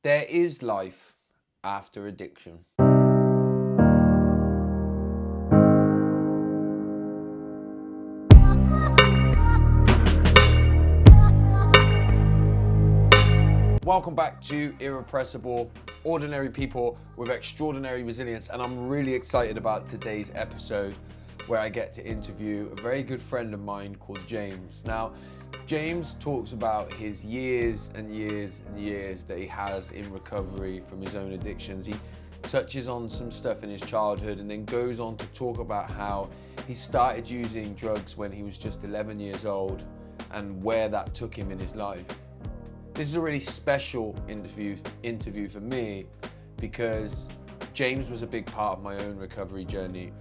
There is life after addiction. Welcome back to Irrepressible, ordinary people with extraordinary resilience, and I'm really excited about today's episode where I get to interview a very good friend of mine called James. Now, James talks about his years and years and years that he has in recovery from his own addictions. He touches on some stuff in his childhood and then goes on to talk about how he started using drugs when he was just 11 years old and where that took him in his life. This is a really special interview for me because James was a big part of my own recovery journey.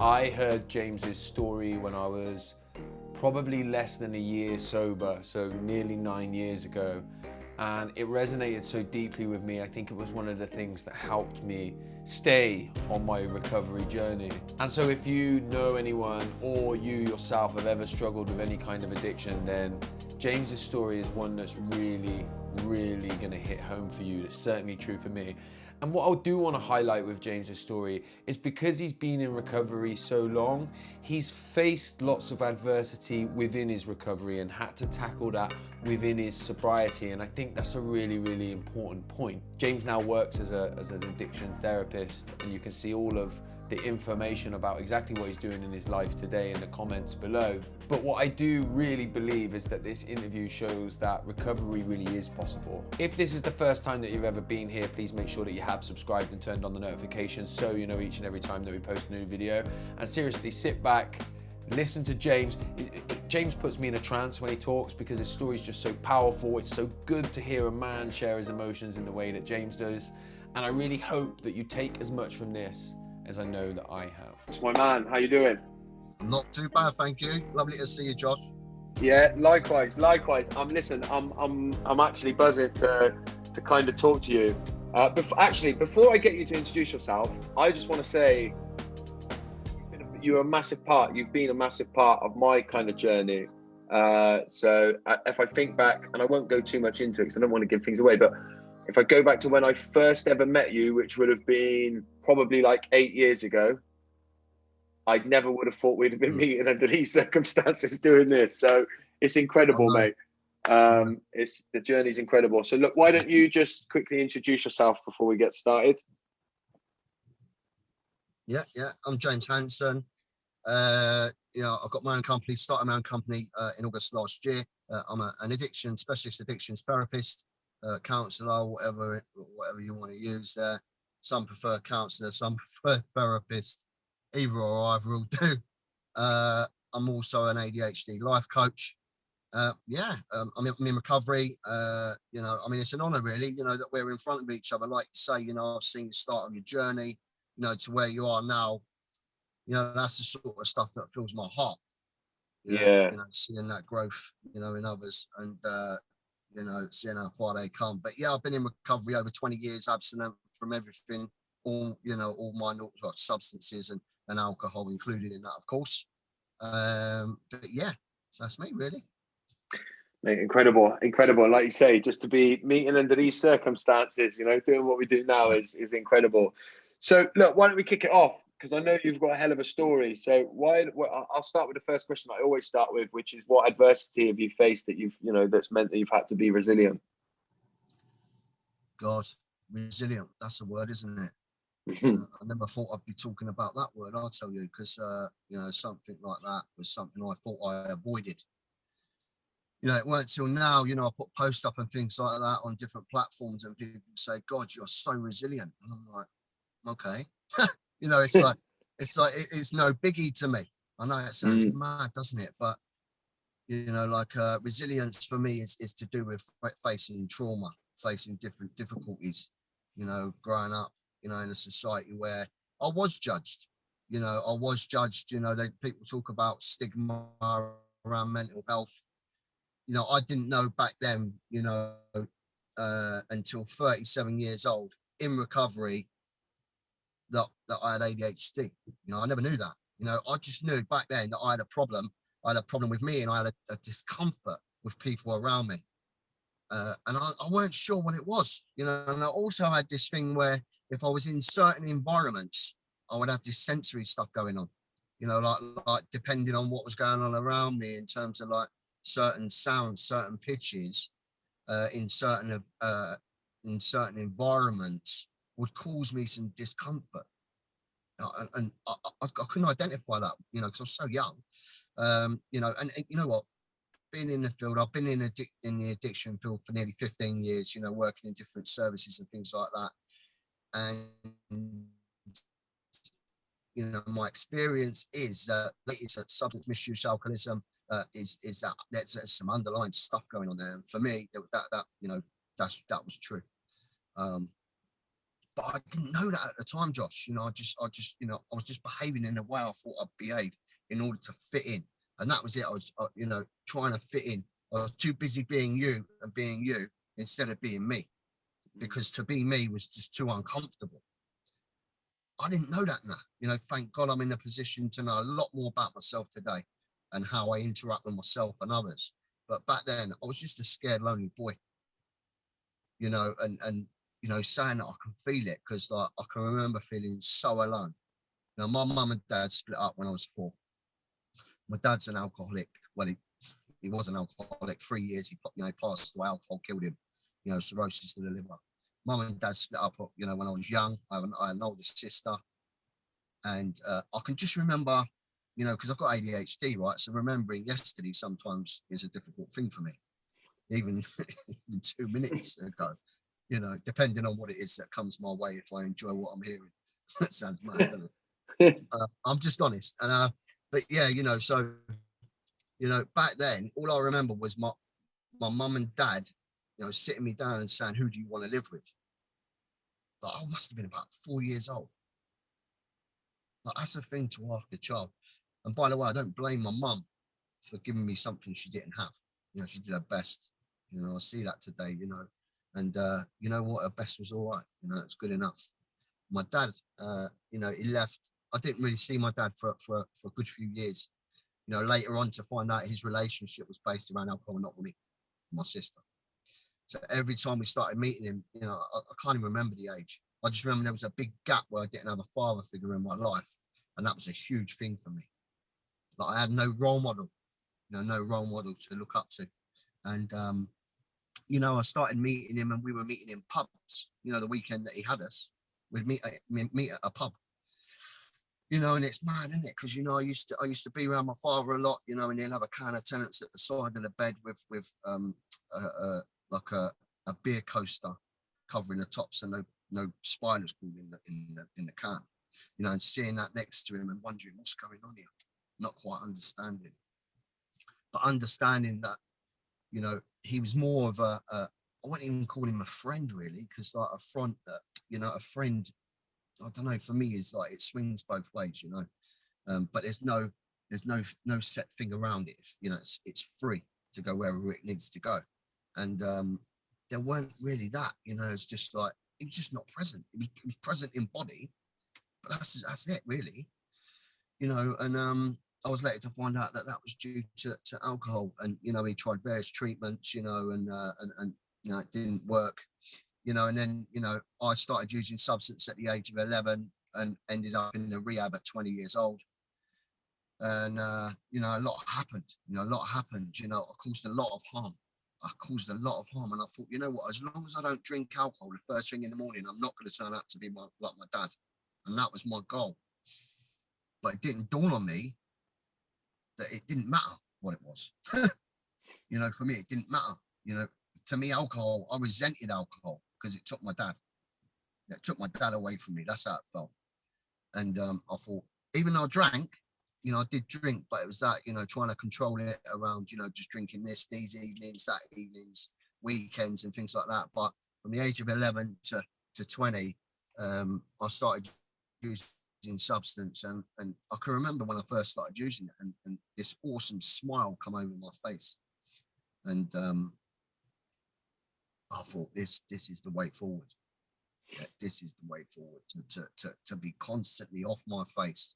I heard James's story when I was probably less than a year sober, so nearly 9 years ago, and it resonated so deeply with me. I think it was one of the things that helped me stay on my recovery journey. And so if you know anyone or you yourself have ever struggled with any kind of addiction, then James's story is one that's really going to hit home for you. It's certainly true for me. And what I do want to highlight with James's story is because he's been in recovery so long, he's faced lots of adversity within his recovery and had to tackle that within his sobriety. And I think that's a really important point. James now works as an addiction therapist, and you can see all of the information about exactly what he's doing in his life today in the comments below. But what I do really believe is that this interview shows that recovery really is possible. If this is the first time that you've ever been here, please make sure that you have subscribed and turned on the notifications so you know each and every time that we post a new video. And seriously, sit back, listen to James. James puts me in a trance when he talks because his story is just so powerful. It's so good to hear a man share his emotions in the way that James does. And I really hope that you take as much from this as I know that I have. It's my man, how you doing? Not too bad, thank you. Lovely to see you, Josh. Yeah, likewise. I'm actually buzzing to kind of talk to you. Before I get you to introduce yourself, I just want to say you're a massive part. You've been a massive part of my kind of journey. So if I think back, and I won't go too much into it because I don't want to give things away, but if I go back to when I first ever met you, which would have been probably like 8 years ago, I never would have thought we'd have been meeting under these circumstances doing this. So it's incredible, mate. The journey's incredible. So look, why don't you just quickly introduce yourself before we get started? Yeah. I'm James Hanson. I've got my own company, started my own company in August last year. I'm an specialist addictions therapist. Counsellor, whatever you want to use there. Some prefer counsellor, some prefer therapist. Either or either will do. I'm also an ADHD life coach. I'm in recovery. It's an honour really, that we're in front of each other. Like you say, I've seen the start of your journey, to where you are now. That's the sort of stuff that fills my heart. Seeing that growth, in others, and seeing how far they come. But yeah, I've been in recovery over 20 years, abstinent from everything, all minor substances and alcohol included in that, of course. But yeah, so that's me really. Mate, incredible. Like you say, just to be meeting under these circumstances, doing what we do now is incredible. So look, why don't we kick it off? Because I know you've got a hell of a story. So I'll start with the first question I always start with, which is what adversity have you faced that that's meant that you've had to be resilient? God, resilient. That's a word, isn't it? I never thought I'd be talking about that word, I'll tell you, because something like that was something I thought I avoided. It weren't till now, I put posts up and things like that on different platforms and people say, God, you're so resilient. And I'm like, okay. It's no biggie to me. I know it sounds mad, doesn't it? But, resilience for me is to do with facing trauma, facing different difficulties, growing up, in a society where I was judged. People talk about stigma around mental health. I didn't know back then, until 37 years old in recovery that I had ADHD. I never knew that. I just knew back then that I had a problem. I had a problem with me and I had a discomfort with people around me. And I weren't sure what it was, you know. And I also had this thing where if I was in certain environments, I would have this sensory stuff going on, you know, like depending on what was going on around me in terms of like certain sounds, certain pitches, in certain environments would cause me some discomfort. And I couldn't identify that, you know, because I was so young, you know. And you know what? Being in the field, I've been in the addiction field for nearly 15 years, you know, working in different services and things like that. And, you know, my experience is it's that substance misuse, alcoholism, is that there's some underlying stuff going on there. And for me, that you know, that was true. But I didn't know that at the time, Josh. You know, I just, you know, I was just behaving in the way I thought I'd behave in order to fit in. And that was it. I was, you know, trying to fit in. I was too busy being you and being you instead of being me, because to be me was just too uncomfortable. I didn't know that now. You know, thank God I'm in a position to know a lot more about myself today and how I interact with myself and others. But back then, I was just a scared, lonely boy, you know, and you know, saying that I can feel it because like I can remember feeling so alone. Now, my mum and dad split up when I was 4. My dad's an alcoholic. Well, he was an alcoholic. 3 years, he, you know, passed away. Alcohol killed him. You know, cirrhosis of the liver. Mum and dad split up, you know, when I was young. I had an older sister. And I can just remember, you know, because I've got ADHD, right? So remembering yesterday sometimes is a difficult thing for me, even 2 minutes ago, you know, depending on what it is that comes my way, if I enjoy what I'm hearing. That sounds mad, doesn't it? I'm just honest. And but yeah, you know, so, you know, back then, all I remember was my mum and dad, you know, sitting me down and saying, who do you want to live with? Like, I must have been about 4 years old. Like, that's a thing to ask a child. And by the way, I don't blame my mum for giving me something she didn't have. You know, she did her best. You know, I see that today, you know. And you know what, her best was all right. You know, it's good enough. My dad, you know, he left. I didn't really see my dad for a good few years. You know, later on to find out his relationship was based around alcohol, not with me, my sister. So every time we started meeting him, you know, I can't even remember the age. I just remember there was a big gap where I didn't have a father figure in my life. And that was a huge thing for me. Like, I had no role model, you know, no role model to look up to. And, you know, I started meeting him and we were meeting in pubs, you know, the weekend that he had us, we'd meet at a pub, you know. And it's mad, isn't it? Because, you know, I used to be around my father a lot, you know, and he'll have a can of Tennent's at the side of the bed with like a beer coaster covering the top, so no spinal cord in the can, you know. And seeing that next to him and wondering what's going on here, not quite understanding, but understanding that, you know, he was more of I wouldn't even call him a friend really, because like a friend, you know, a friend, I don't know, for me is like it swings both ways, you know. But there's no set thing around it. You know, it's free to go wherever it needs to go. And there weren't really that, you know. It's just like it was just not present. It was present in body, but that's it really, you know. And I was later to find out that was due to alcohol. And you know, he tried various treatments, you know, and you know, it didn't work, you know. And then, you know, I started using substance at the age of 11 and ended up in the rehab at 20 years old. And you know, a lot happened. You know, you know. I caused a lot of harm. And I thought, you know what, as long as I don't drink alcohol the first thing in the morning, I'm not going to turn out to be like my dad. And that was my goal. But it didn't dawn on me that it didn't matter what it was. You know, for me, it didn't matter. You know, to me, alcohol, I resented alcohol because it took my dad. It took my dad away from me. That's how it felt. And I thought, even though I drank, you know, I did drink, but it was that, you know, trying to control it around, you know, just drinking these evenings, that evenings, weekends and things like that. But from the age of 11 to 20, I started using substance. And I can remember when I first started using it and this awesome smile come over my face. And I thought, this is the way forward. Yeah, this is the way forward, to be constantly off my face,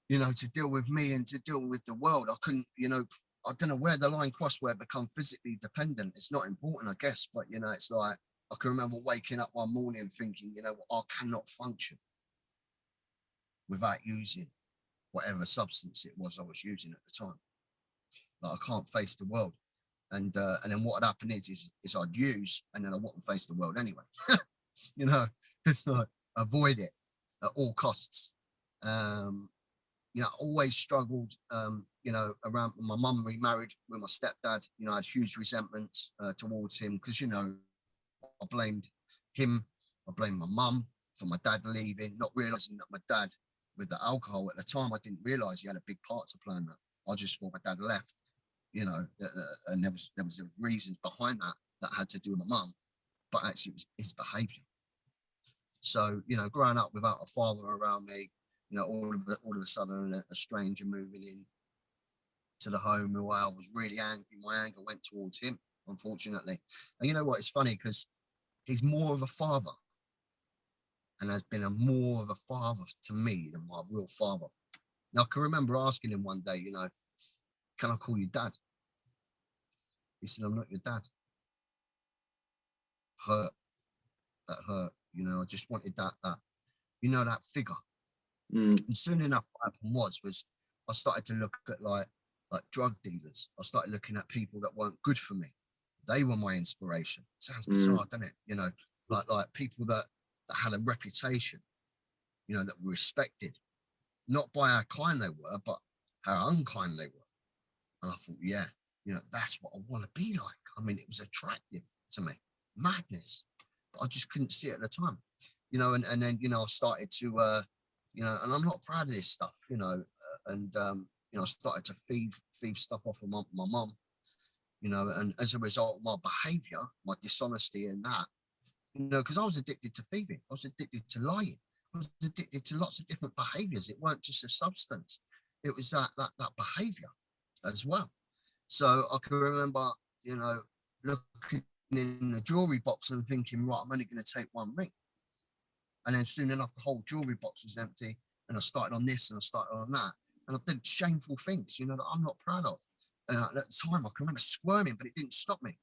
you know, to deal with me and to deal with the world. I couldn't, you know, I don't know where the line crossed where it become physically dependent. It's not important, I guess, but you know, it's like I can remember waking up one morning thinking, you know, I cannot function without using whatever substance it was I was using at the time. Like I can't face the world. And then what would happen is I'd use and then I wouldn't face the world anyway. You know, it's like avoid it at all costs. You know, I always struggled, you know, around my mum remarried with my stepdad. You know, I had huge resentments towards him because, you know, I blamed him, I blamed my mum for my dad leaving, not realizing that my dad, with the alcohol at the time, I didn't realize he had a big part to play in that. I just thought my dad left, you know, and there was reasons behind that had to do with my mum, but actually it was his behaviour. So, you know, growing up without a father around me, you know, all of a sudden a stranger moving in to the home who I was really angry. My anger went towards him, unfortunately. And you know what? It's funny because he's more of a father and has been more of a father to me than my real father. Now, I can remember asking him one day, you know, can I call you dad? He said, I'm not your dad. Hurt. That hurt. You know, I just wanted that, you know, that figure. And soon enough, what happened was I started to look at like drug dealers. I started looking at people that weren't good for me. They were my inspiration. Sounds bizarre, doesn't it? You know, like people that had a reputation, you know, that were respected, not by how kind they were, but how unkind they were. And I thought, yeah, you know, that's what I want to be like. I mean, it was attractive to me, madness, but I just couldn't see it at the time, you know. And then, you know, I started to, you know, and I'm not proud of this stuff, you know, and you know, I started to thieve stuff off of my mum, you know, and as a result of my behaviour, my dishonesty in that, you know, because I was addicted to thieving, I was addicted to lying, I was addicted to lots of different behaviours. It weren't just a substance; it was that behaviour as well. So I can remember, you know, looking in the jewellery box and thinking, right, I'm only going to take one ring. And then soon enough, the whole jewellery box was empty. And I started on this and I started on that. And I did shameful things, you know, that I'm not proud of. And at the time, I can remember squirming, but it didn't stop me.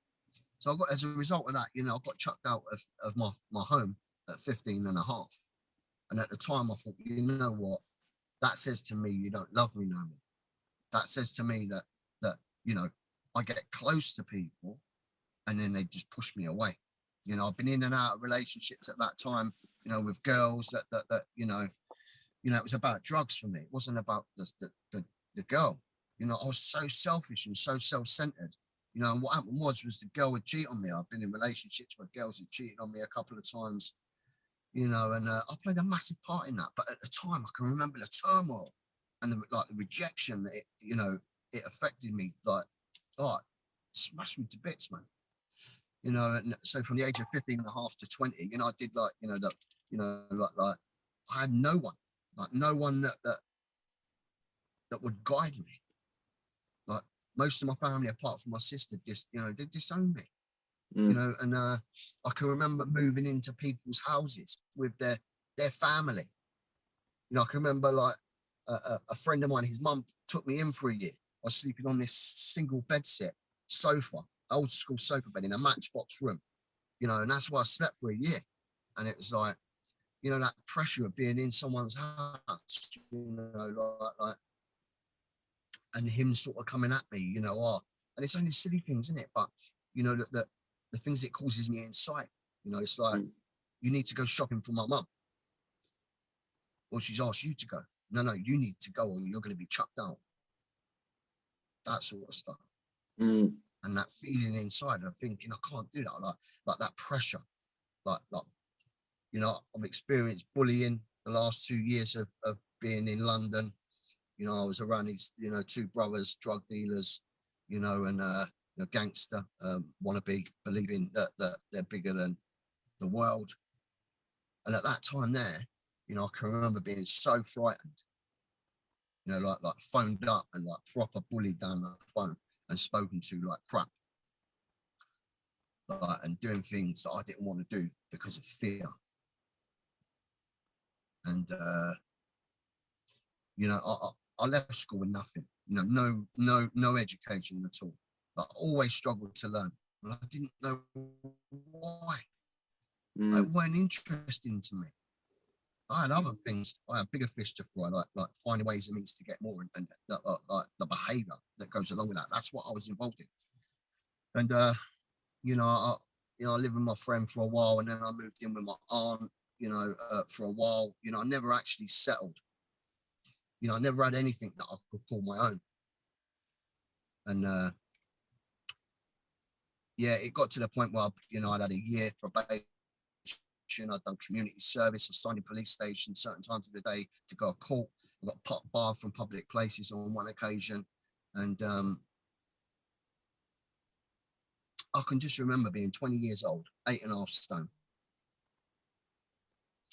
So I got, as a result of that, you know, I got chucked out of my home at 15 and a half. And at the time, I thought, you know what? That says to me, you don't love me no more. That says to me that, you know, I get close to people and then they just push me away. You know, I've been in and out of relationships at that time, you know, with girls that you know, it was about drugs for me. It wasn't about the girl. You know, I was so selfish and so self-centered. You know, and what happened was the girl would cheat on me. I've been in relationships where girls had cheated on me a couple of times, you know, and I played a massive part in that. But at the time, I can remember the turmoil and the rejection that it, you know, it affected me. Like, oh, it smashed me to bits, man. You know, and so from the age of 15 and a half to 20, you know, I did like, you know, that, you know, like I had no one that would guide me. Like most of my family, apart from my sister, they disowned me. You know, and I can remember moving into people's houses with their family. You know, I can remember like a friend of mine, his mum took me in for a year. I was sleeping on this single bed set, sofa, old school sofa bed in a matchbox room, you know, and that's where I slept for a year. And it was like, you know, that pressure of being in someone's house, you know, like and him sort of coming at me, you know, and it's only silly things, isn't it? But, you know, the things it causes me inside, you know, it's like, you need to go shopping for my mum. Well, she's asked you to go. No, you need to go or you're going to be chucked out. That sort of stuff. And that feeling inside of thinking, I can't do that. Like that pressure. Like, you know, I've experienced bullying the last 2 years of being in London. You know, I was around these, you know, two brothers, drug dealers, you know, and you know, gangster, wannabe, believing that they're bigger than the world. And at that time there, you know, I can remember being so frightened, you know, like phoned up and like proper bullied down the phone and spoken to like crap. And doing things that I didn't want to do because of fear. And, you know, I left school with nothing, no education at all. I always struggled to learn. And I didn't know why. It weren't interesting to me. I had other things. I had bigger fish to fry, like finding ways and means to get more, and like the behaviour that goes along with that. That's what I was involved in. And I lived with my friend for a while, and then I moved in with my aunt. For a while. I never actually settled. I never had anything that I could call my own. And it got to the point where I'd had a year probation. I'd done community service. I signed in police station certain times of the day to go to court. I got barred from public places on one occasion, and I can just remember being 20 years old, 8.5 stone,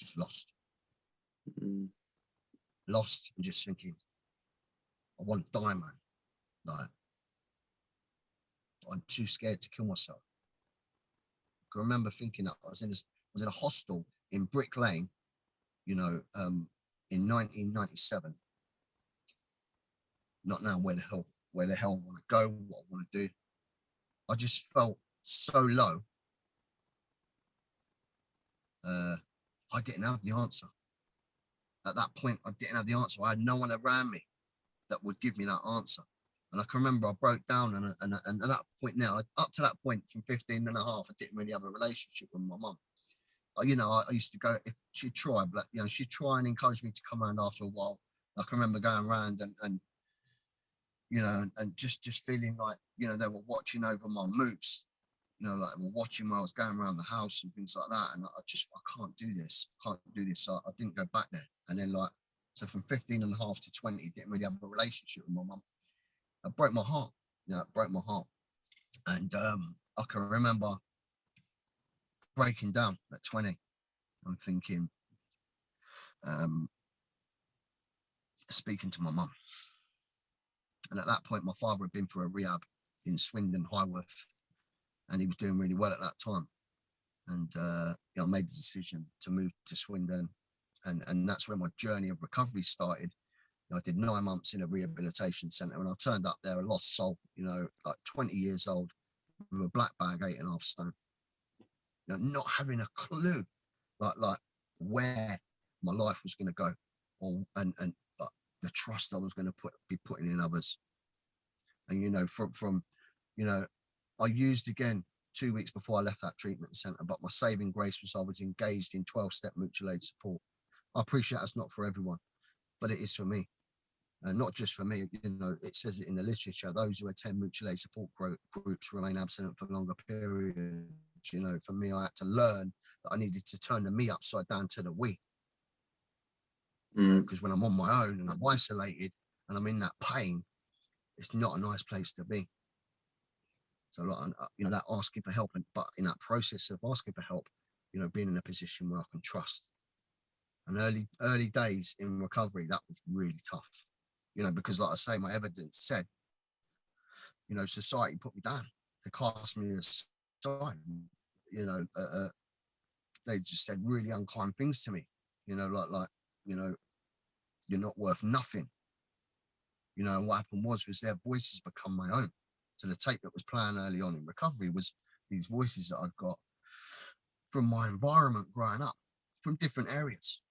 just lost, and just thinking, I want to die, man. Like, I'm too scared to kill myself. I can remember thinking that I was in a hostel in Brick Lane, in 1997. Not knowing where the hell I want to go, what I want to do. I just felt so low. I didn't have the answer. At that point, I didn't have the answer. I had no one around me that would give me that answer. And I can remember I broke down, and at that point now, up to that point, from 15 and a half, I didn't really have a relationship with my mum. I used to go, if she'd try, but she'd try and encourage me to come around after a while. I can remember going around and just feeling like, they were watching over my moves, like they were watching while I was going around the house and things like that. And I can't do this. So I didn't go back there. And then so from 15 and a half to 20, didn't really have a relationship with my mum. It broke my heart. It broke my heart. And I can remember breaking down at 20. I'm thinking, speaking to my mum. And at that point, my father had been for a rehab in Swindon, Highworth, and he was doing really well at that time. And I made the decision to move to Swindon, and that's where my journey of recovery started. I did 9 months in a rehabilitation centre, and I turned up there a lost soul, like 20 years old, with a black bag, 8.5 stone, not having a clue, like where my life was going to go, and the trust I was going to be putting in others. And from I used again 2 weeks before I left that treatment centre, but my saving grace was I was engaged in 12-step mutual aid support. I appreciate that's not for everyone, but it is for me. And not just for me, it says it in the literature, those who attend mutual aid support groups remain abstinent for longer periods. For me, I had to learn that I needed to turn the me upside down to the we. Because when I'm on my own and I'm isolated and I'm in that pain, it's not a nice place to be. So, that asking for help, but in that process of asking for help, being in a position where I can trust. And early days in recovery, that was really tough. Because like I say, my evidence said, society put me down. They cast me aside. They just said really unkind things to me. Like you're not worth nothing. And what happened was their voices become my own. So the tape that was playing early on in recovery was these voices that I got from my environment growing up, from different areas.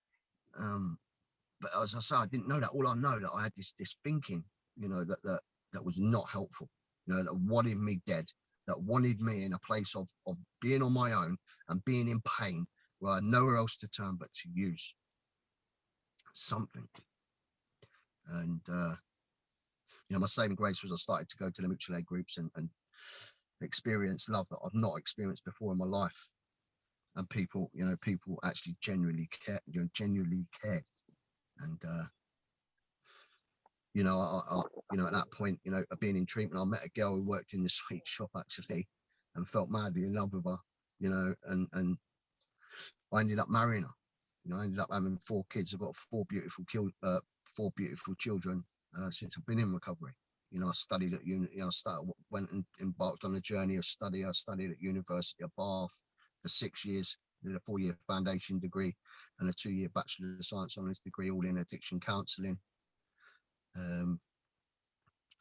But as I say, I didn't know that. All I know that I had this thinking, that was not helpful, that wanted me dead, that wanted me in a place of being on my own and being in pain where I had nowhere else to turn but to use something. And, my saving grace was I started to go to the mutual aid groups and experience love that I've not experienced before in my life. And people actually genuinely cared. And, at that point, being in treatment, I met a girl who worked in the sweet shop actually and felt madly in love with her, and I ended up marrying her. I ended up having 4 kids. I've got 4 beautiful children since I've been in recovery. I studied at uni. Went and embarked on a journey of study. I studied at University of Bath for 6 years. Did a 4-year foundation degree and a 2-year Bachelor of Science Honours degree, all in addiction counselling.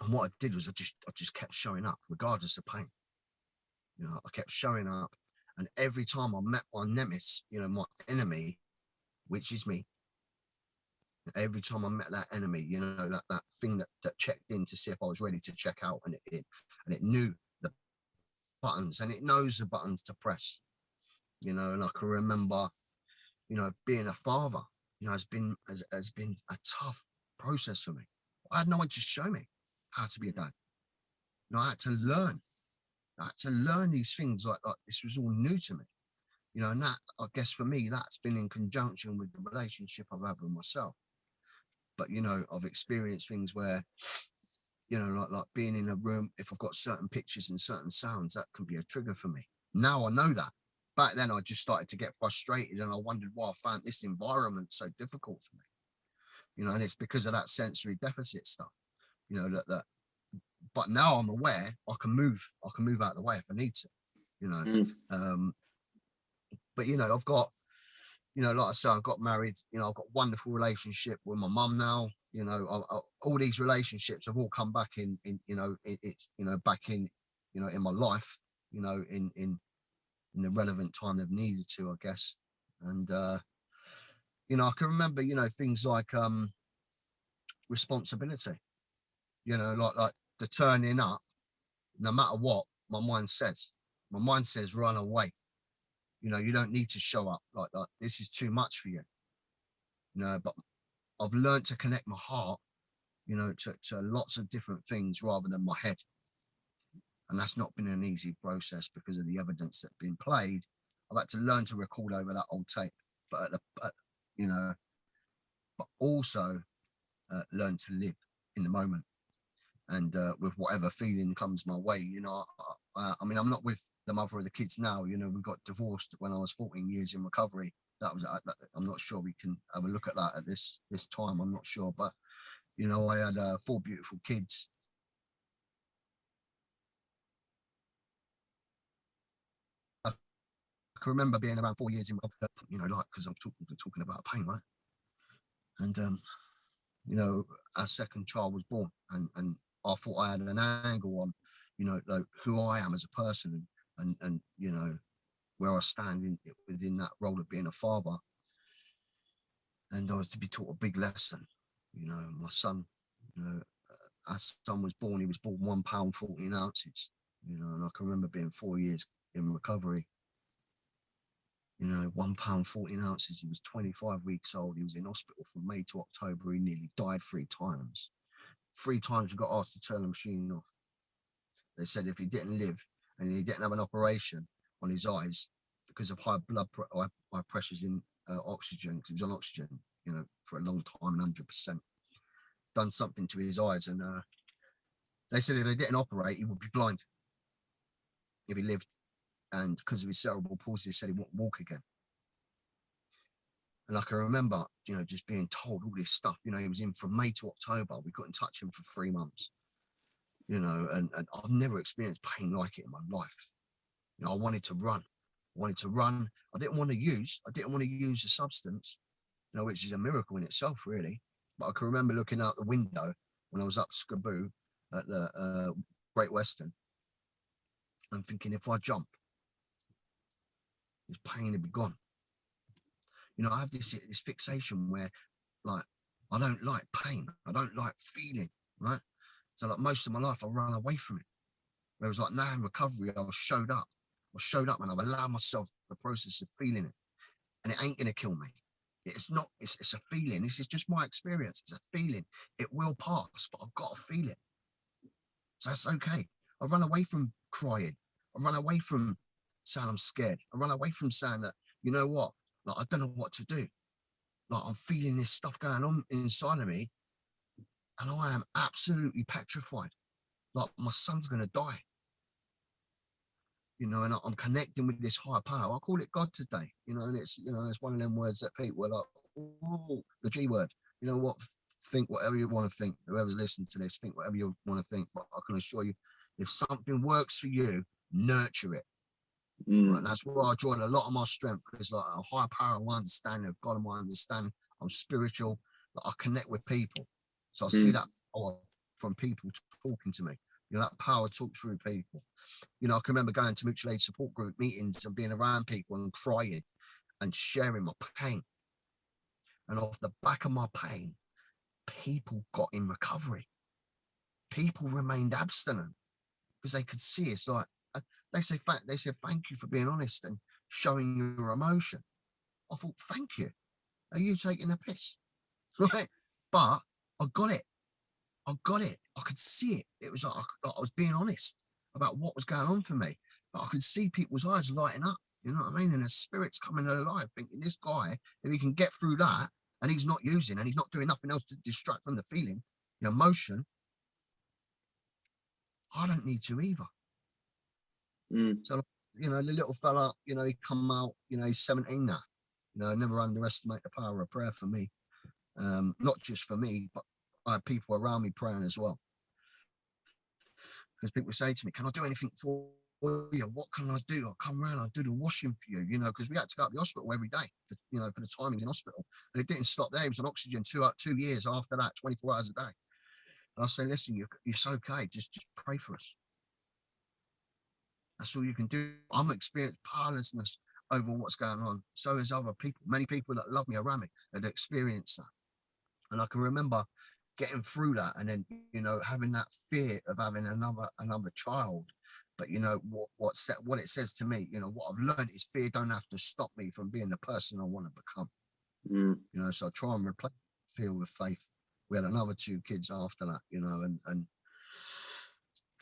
And what I did was I just kept showing up regardless of pain. You know, I kept showing up, and every time I met my nemesis, you know, my enemy, which is me, every time I met that enemy, you know, that thing that checked in to see if I was ready to check out, and it knew the buttons, and it knows the buttons to press, you know. And I can remember, you know, being a father, you know, has been a tough process for me. I had no one to show me how to be a dad. You know, I had to learn. I had to learn these things like this was all new to me. You know, and that, I guess for me, that's been in conjunction with the relationship I've had with myself. But, you know, I've experienced things where, you know, like being in a room, if I've got certain pictures and certain sounds, that can be a trigger for me. Now I know that. Back then, I just started to get frustrated, and I wondered why I found this environment so difficult for me. You know, and it's because of that sensory deficit stuff. You know, that. But now I'm aware, I can move out of the way if I need to. You know, but you know, I've got, you know, like I say, I got married. You know, I've got a wonderful relationship with my mum now. You know, all these relationships have all come back in you know, it's you know, back in, you know, in my life. You know, in the relevant time they've needed to, I guess. And you know, I can remember, you know, things like responsibility. You know, like the turning up, no matter what my mind says. My mind says run away. You know, you don't need to show up like that. This is too much for you. You know, but I've learned to connect my heart, you know, to lots of different things rather than my head. And that's not been an easy process because of the evidence that's been played. I've had to learn to record over that old tape, but you know, but also learn to live in the moment. And with whatever feeling comes my way, you know, I mean, I'm not with the mother of the kids now. You know, we got divorced when I was 14 years in recovery. That was, I'm not sure we can have a look at that at this time. I'm not sure, but you know, I had 4 beautiful kids. I can remember being around 4 years in, you know, like because I'm talking about pain, right? And you know, our second child was born, and I thought I had an angle on, you know, like who I am as a person, and you know, where I stand within that role of being a father. And I was to be taught a big lesson. You know, my son, you know, our son was born. He was born 1 pound 14 ounces. You know, and I can remember being 4 years in recovery. You know, 1 pound 14 ounces. He was 25 weeks old. He was in hospital from May to October. He nearly died 3 times. 3 times we got asked to turn the machine off. They said if he didn't live and he didn't have an operation on his eyes because of high pressures in oxygen, because he was on oxygen, you know, for a long time, 100%, done something to his eyes. And they said if they didn't operate, he would be blind if he lived. And because of his cerebral palsy, they said he wouldn't walk again. And I can remember, you know, just being told all this stuff. You know, he was in from May to October. We couldn't touch him for 3 months. You know, and I've never experienced pain like it in my life. You know, I wanted to run. I didn't want to use a substance, you know, which is a miracle in itself, really. But I can remember looking out the window when I was up Scaboo at the Great Western and thinking, if I jump, this pain would be gone. You know, I have this fixation where, like, I don't like pain. I don't like feeling, right? So, like, most of my life, I ran away from it. Whereas, like, now in recovery, I showed up and I've allowed myself the process of feeling it. And it ain't going to kill me. It's not, it's a feeling. This is just my experience. It's a feeling. It will pass, but I've got to feel it. So that's okay. I run away from crying. I run away from saying I'm scared. I run away from saying that, you know what, like, I don't know what to do. Like, I'm feeling this stuff going on inside of me, and I am absolutely petrified. Like, my son's going to die. You know, and I'm connecting with this higher power. I call it God today, you know, and it's, you know, it's one of them words that people are like, oh, the G word. You know what? Think whatever you want to think. Whoever's listening to this, think whatever you want to think. But I can assure you, if something works for you, nurture it. Right? And that's where I draw a lot of my strength, because like a higher power, my understanding of God and my understanding, I'm spiritual. Like, I connect with people, so I see that power from people talking to me. You know, that power talks through people. You know, I can remember going to mutual aid support group meetings and being around people and crying and sharing my pain. And off the back of my pain, people got in recovery. People remained abstinent because they could see it's like, they said thank you for being honest and showing your emotion. I thought, thank you. Are you taking a piss? Right? But I got it. I could see it. It was like I was being honest about what was going on for me. But I could see people's eyes lighting up. You know what I mean? And the spirit's coming alive, thinking this guy, if he can get through that, and he's not using, and he's not doing nothing else to distract from the feeling, the emotion, I don't need to either. So, you know, the little fella, you know, he come out, you know, he's 17 now. You know, never underestimate the power of prayer for me. Not just for me, but I have people around me praying as well. Because people say to me, can I do anything for you? What can I do? I'll come around, I'll do the washing for you, you know, because we had to go to the hospital every day, you know, for the timings in hospital. And it didn't stop there. He was on oxygen 2 years after that, 24 hours a day. And I say, listen, you're okay. Just pray for us. That's all you can do. I'm experiencing powerlessness over what's going on. So is other people. Many people that love me around me that experienced that. And I can remember getting through that, and then, you know, having that fear of having another child. But you know what it says to me, you know, what I've learned is fear don't have to stop me from being the person I want to become. You know, so I try and replace fear with faith. We had another 2 kids after that, you know, and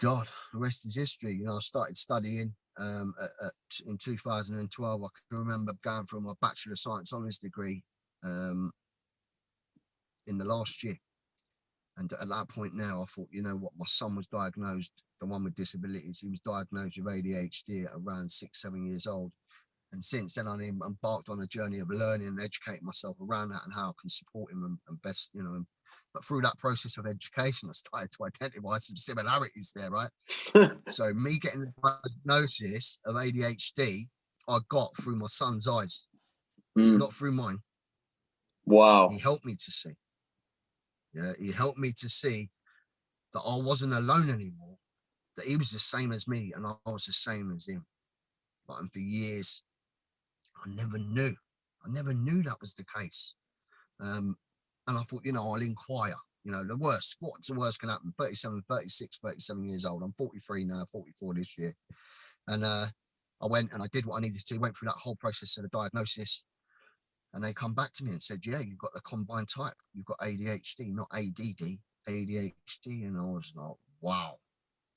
God, the rest is history. You know, I started studying in 2012. I can remember going through my Bachelor of Science Honours degree in the last year. And at that point now, I thought, you know what, my son was diagnosed, the one with disabilities, he was diagnosed with ADHD at around 6-7 years old. And since then, I embarked on a journey of learning and educating myself around that and how I can support him and best, you know. But through that process of education, I started to identify some similarities there, right? So me getting the diagnosis of ADHD, I got through my son's eyes, not through mine. Wow. He helped me to see. Yeah, he helped me to see that I wasn't alone anymore, that he was the same as me and I was the same as him. And for years, I never knew that was the case. And I thought, you know, I'll inquire. You know, what's the worst can happen? 37, 36, 37 years old. I'm 43 now, 44 this year. And I went and I did what I needed to, went through that whole process of the diagnosis. And they come back to me and said, yeah, you've got the combined type. You've got ADHD, not ADD, ADHD. And I was like, wow.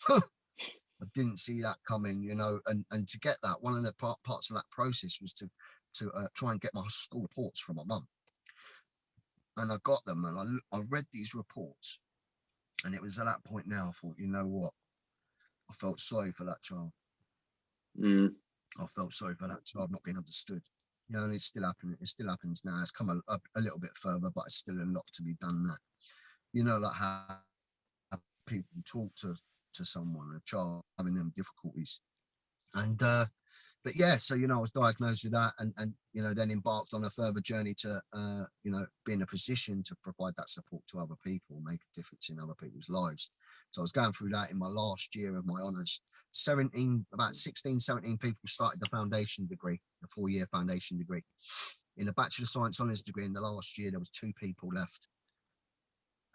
I didn't see that coming, you know, and to get that, one of the parts of that process was to try and get my school reports from my mum. And I got them and I read these reports. And it was at that point now, I thought, you know what? I felt sorry for that child. I felt sorry for that child not being understood. You know, and it's still happening. It still happens now. It's come a little bit further, but it's still a lot to be done there. You know, like how people talk to someone, a child having them difficulties. And but yeah, so you know, I was diagnosed with that, and you know, then embarked on a further journey to you know, be in a position to provide that support to other people, make a difference in other people's lives. So I was going through that in my last year of my honours. About 16, 17 people started the foundation degree, the 4-year foundation degree. In the Bachelor of Science Honours degree in the last year, there was 2 people left.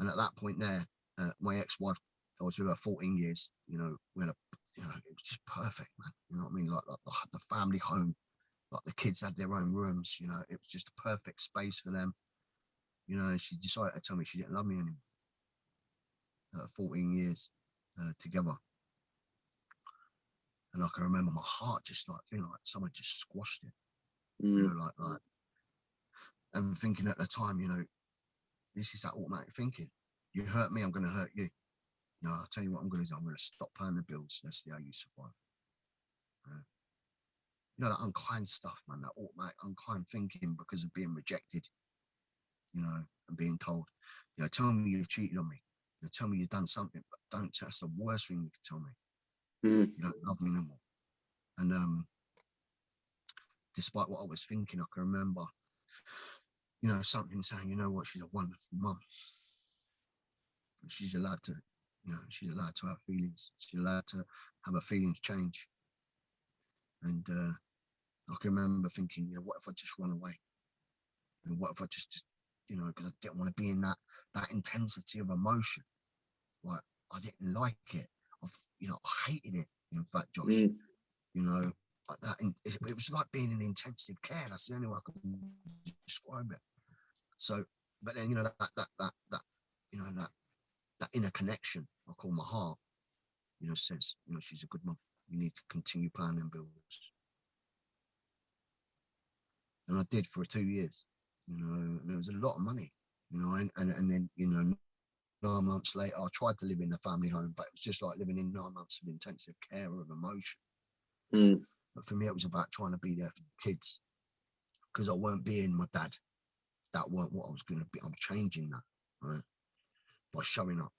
And at that point there, my ex-wife, I was with her 14 years, you know, we had you know, it was just perfect, man. You know what I mean? Like the family home, like the kids had their own rooms, you know, it was just a perfect space for them. You know, and she decided to tell me she didn't love me anymore. 14 years together. And I can remember my heart just like feeling like someone just squashed it. You know, like, and thinking at the time, you know, this is that automatic thinking. You hurt me, I'm going to hurt you. No, I'll tell you what I'm going to do. I'm going to stop paying the bills. Let's see how you survive. You know, that unkind stuff, man, that automatic unkind thinking because of being rejected, you know, and being told, you know, tell me you cheated on me. You know, tell me you've done something, but don't. That's the worst thing you can tell me. You don't love me no more. And despite what I was thinking, I can remember, you know, something saying, you know what, she's a wonderful mum. She's allowed to You know, she's allowed to have feelings. She's allowed to have her feelings change. And I can remember thinking, you know, what if I just run away? You know, what if I just, you know, because I didn't want to be in that intensity of emotion. Like, I didn't like it. You know, I hated it. In fact, Josh, you know, like that. And it was like being in intensive care. That's the only way I can describe it. So, but then, you know, you know, that inner connection, I call my heart, you know, says, you know, she's a good mum. You need to continue paying them bills. And I did for 2 years, you know, and it was a lot of money, you know, and then, you know, 9 months later, I tried to live in the family home, but it was just like living in 9 months of intensive care of emotion. But for me, it was about trying to be there for the kids, because I weren't being my dad. That weren't what I was going to be. I'm changing that, right? By showing up,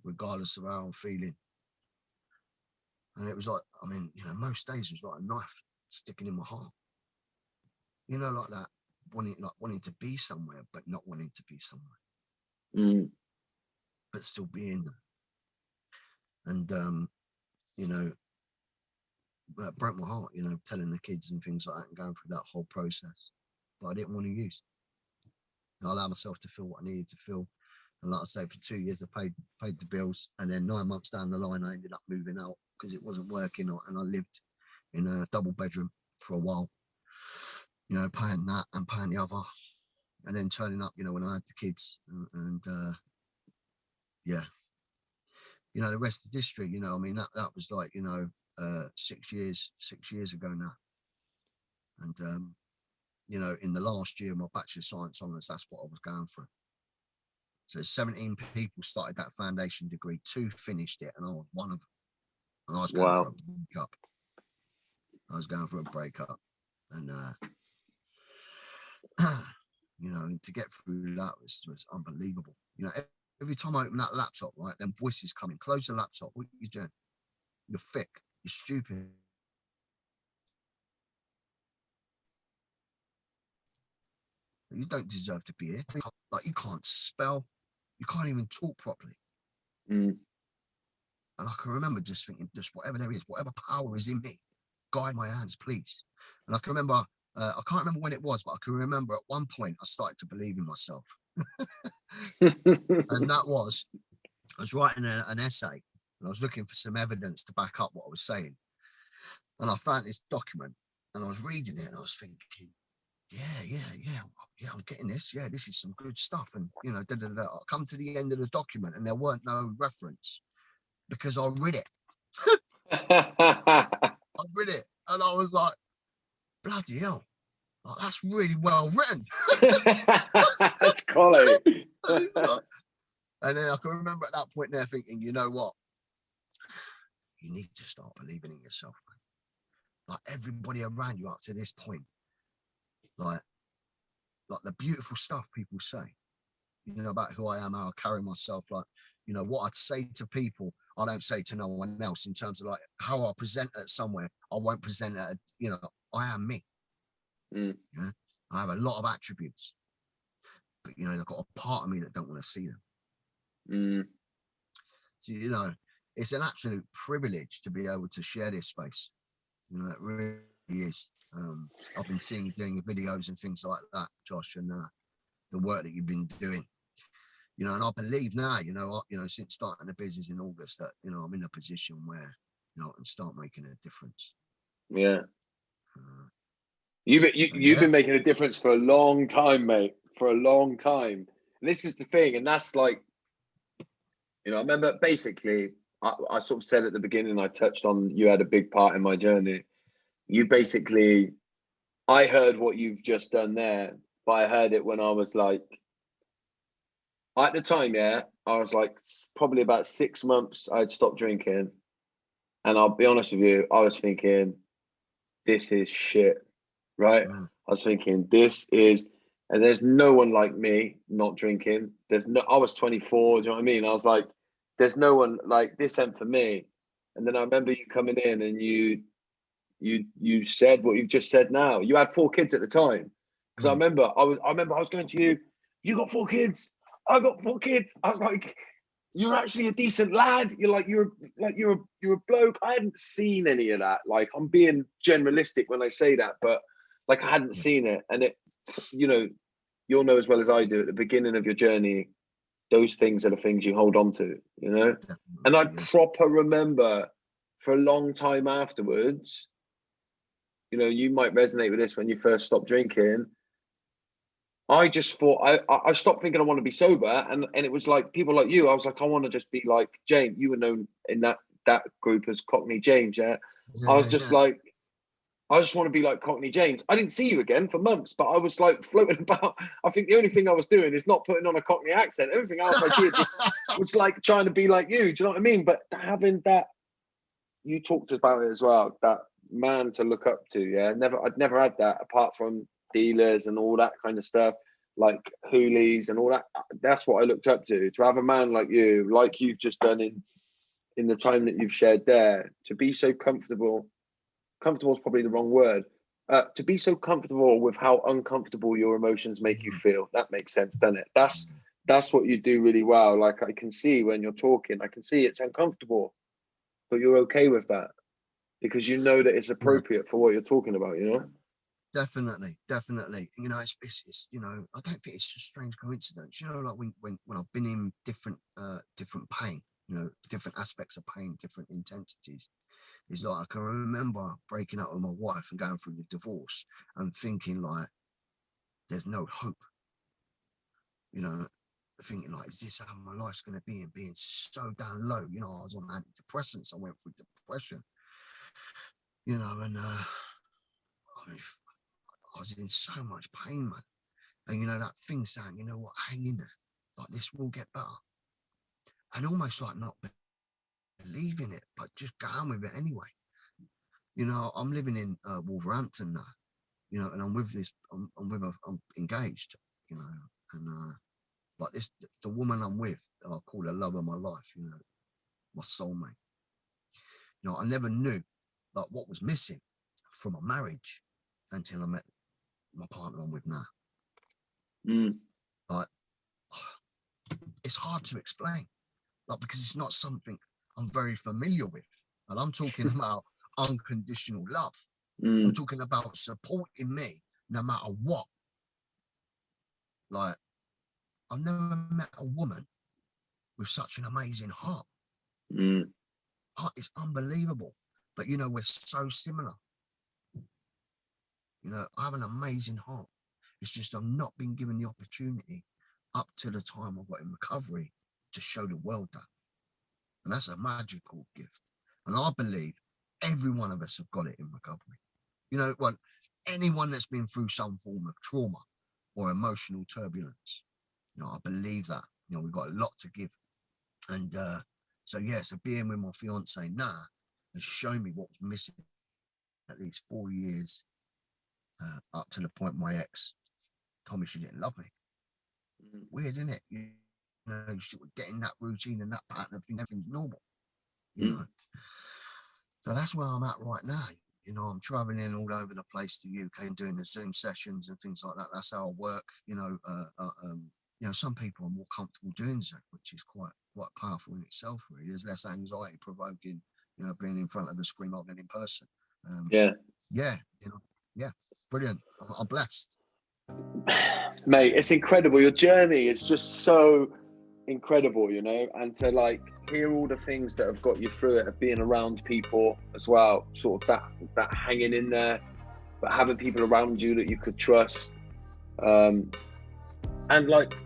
regardless of how I'm feeling. And it was like, I mean, you know, most days it was like a knife sticking in my heart. You know, like that, wanting to be somewhere, but not wanting to be somewhere. But still being there. And, you know, that broke my heart, you know, telling the kids and things like that and going through that whole process. But I didn't want to use. I allowed myself to feel what I needed to feel. And like I say, for 2 years, I paid the bills. And then 9 months down the line, I ended up moving out because it wasn't working. And I lived in a double bedroom for a while, you know, paying that and paying the other. And then turning up, you know, when I had the kids. And yeah, you know, the rest of the history, you know, I mean, that was like, you know, 6 years ago now. And, you know, in the last year of my Bachelor of Science honours, that's what I was going through. So 17 people started that foundation degree, 2 finished it, and I was one of them. And I was going for a breakup. And, you know, and to get through that was unbelievable. You know, every time I open that laptop, right, then voices coming, close the laptop, what are you doing? You're thick, you're stupid. You don't deserve to be here. Like, you can't spell, you can't even talk properly. And I can remember just thinking, just whatever there is, whatever power is in me, guide my hands, please. And I can remember, I can't remember when it was, but I can remember at one point I started to believe in myself. And that was, I was writing an essay, and I was looking for some evidence to back up what I was saying. And I found this document, and I was reading it, and I was thinking, yeah, I'm getting this. Yeah, this is some good stuff. And, you know, I come to the end of the document, and there weren't no reference because I read it. I read it, and I was like, bloody hell, like, that's really well written. That's quality. And then I can remember at that point there thinking, you know what? You need to start believing in yourself, man. Like, everybody around you up to this point, like the beautiful stuff people say, you know, about who I am, how I carry myself, like, you know, what I'd say to people, I don't say to no one else, in terms of like how I present it somewhere. I won't present it, you know, I am me. Yeah? I have a lot of attributes, but, you know, I've got a part of me that don't want to see them. So, you know, it's an absolute privilege to be able to share this space. You know, it really is. I've been seeing you doing your videos and things like that, Josh, and the work that you've been doing. You know, and I believe now, you know, since starting the business in August, that, you know, I'm in a position where, you know, I can start making a difference. Yeah. You've been making a difference for a long time, mate. For a long time. And this is the thing, and that's like, you know, I remember basically, I sort of said at the beginning, I touched on, you had a big part in my journey. You basically, I heard what you've just done there, but I heard it when I was like, at the time, yeah, I was like probably about 6 months I'd stopped drinking. And I'll be honest with you, I was thinking, this is shit, right? I was thinking, and there's no one like me not drinking. I was 24, do you know what I mean? I was like, there's no one like this ain't for me. And then I remember you coming in and you said what you've just said now. You had 4 kids at the time. Because I remember I was going to you, you got 4 kids. I got 4 kids. I was like, you're actually a decent lad. You're a bloke. I hadn't seen any of that. Like, I'm being generalistic when I say that, but like, I hadn't seen it. And it, you know, you'll know as well as I do, at the beginning of your journey, those things are the things you hold on to, you know? And I proper remember for a long time afterwards, you know, you might resonate with this when you first stopped drinking. I just thought, I stopped thinking I want to be sober. And it was like people like you, I was like, I want to just be like James. You were known in that group as Cockney James, yeah? I was just like, I just want to be like Cockney James. I didn't see you again for months, but I was like floating about. I think the only thing I was doing is not putting on a Cockney accent. Everything else I did was like trying to be like you. Do you know what I mean? But having that, you talked about it as well, that man to look up to, yeah? I'd never had that apart from dealers and all that kind of stuff, like hoolies and all that. That's what I looked up to have a man like you, like you've just done in the time that you've shared there, to be so comfortable is probably the wrong word, to be so comfortable with how uncomfortable your emotions make you feel. That makes sense, doesn't it? That's what you do really well. Like, I can see when you're talking, I can see it's uncomfortable, but you're okay with that because you know that it's appropriate for what you're talking about, you know? Definitely. You know, it's you know, I don't think it's a strange coincidence. You know, like when I've been in different pain, you know, different aspects of pain, different intensities. It's like I can remember breaking up with my wife and going through the divorce and thinking like, there's no hope. You know, thinking like, is this how my life's going to be? And being so down low. You know, I was on antidepressants. I went through depression. You know, and I mean, I was in so much pain, man. And, you know, that thing saying, you know what, hang in there. Like, this will get better. And almost like not believing it, but just going with it anyway. You know, I'm living in Wolverhampton now, you know, and I'm engaged, you know, and like this, the woman I'm with, I call her love of my life, you know, my soulmate. You know, I never knew like what was missing from a marriage until I met my partner I'm with now. Like, it's hard to explain, like, because it's not something I'm very familiar with. And I'm talking about unconditional love. I'm talking about supporting me no matter what. Like, I've never met a woman with such an amazing heart. It's unbelievable. But, you know, we're so similar. You know, I have an amazing heart. It's just I've not been given the opportunity up to the time I got in recovery to show the world that. And that's a magical gift. And I believe every one of us have got it in recovery. You know, well, anyone that's been through some form of trauma or emotional turbulence, you know, I believe that. You know, we've got a lot to give. And so being with my fiance now has shown me what was missing at least 4 years, up to the point my ex told me she didn't love me. Weird, isn't it? You know, getting that routine and that pattern of thing, everything's normal. You know. So that's where I'm at right now. You know, I'm traveling all over the place to the UK and doing the Zoom sessions and things like that. That's how I work. You know, some people are more comfortable doing Zoom, which is quite powerful in itself. Really, there's less anxiety provoking. You know, being in front of the screen rather than in person. You know, brilliant. I'm blessed. Mate, it's incredible. Your journey is just so incredible, you know, and to like hear all the things that have got you through it, of being around people as well, sort of that hanging in there, but having people around you that you could trust, and like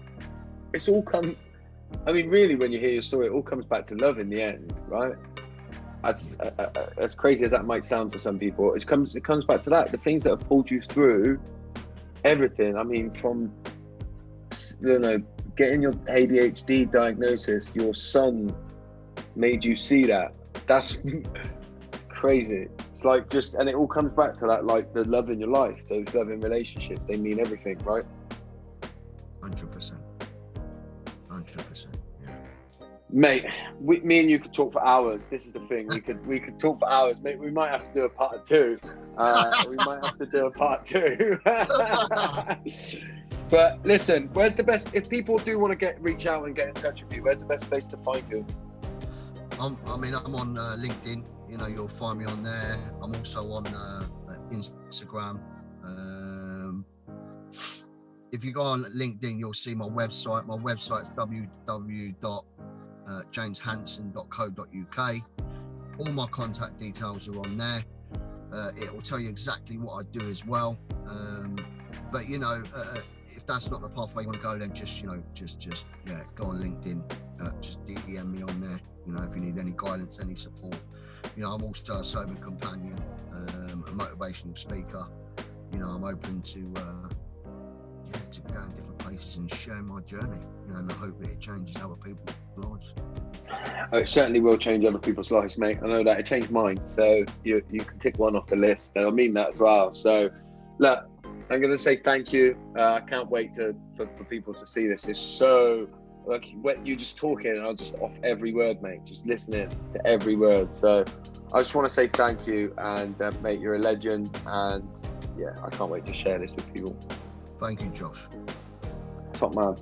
it's all I mean, really, when you hear your story, it all comes back to love in the end, right? As crazy as that might sound to some people, it comes back to that. The things that have pulled you through everything. I mean, from, you know, getting your ADHD diagnosis, your son made you see that. That's crazy. It's like just, and it all comes back to that, like the love in your life, those loving relationships, they mean everything, right? 100%. 100%, yeah. Mate, me and you could talk for hours. This is the thing. We could talk for hours, mate. We might have to do a part 2. But listen, where's the best? If people do want to reach out and get in touch with you, where's the best place to find you? I'm on LinkedIn. You know, you'll find me on there. I'm also on Instagram. If you go on LinkedIn, you'll see my website. My website is www.jameshanson.co.uk. All my contact details are on there. It will tell you exactly what I do as well. But you know, if that's not the pathway you want to go, then just go on LinkedIn. Just DM me on there. You know, if you need any guidance, any support. You know, I'm also a sober companion, a motivational speaker. You know, I'm open to go in different places and share my journey. You know, in the hope that it changes other people's lives. It certainly will change other people's lives, mate. I know that it changed mine. So you can tick one off the list. And I mean that as well. So look, I'm going to say thank you. I can't wait for people to see this. It's so, like, when you're just talking and I'll just off every word, mate, just listening to every word. So I just want to say thank you. And mate, you're a legend. And yeah, I can't wait to share this with people. Thank you, Josh. Top man.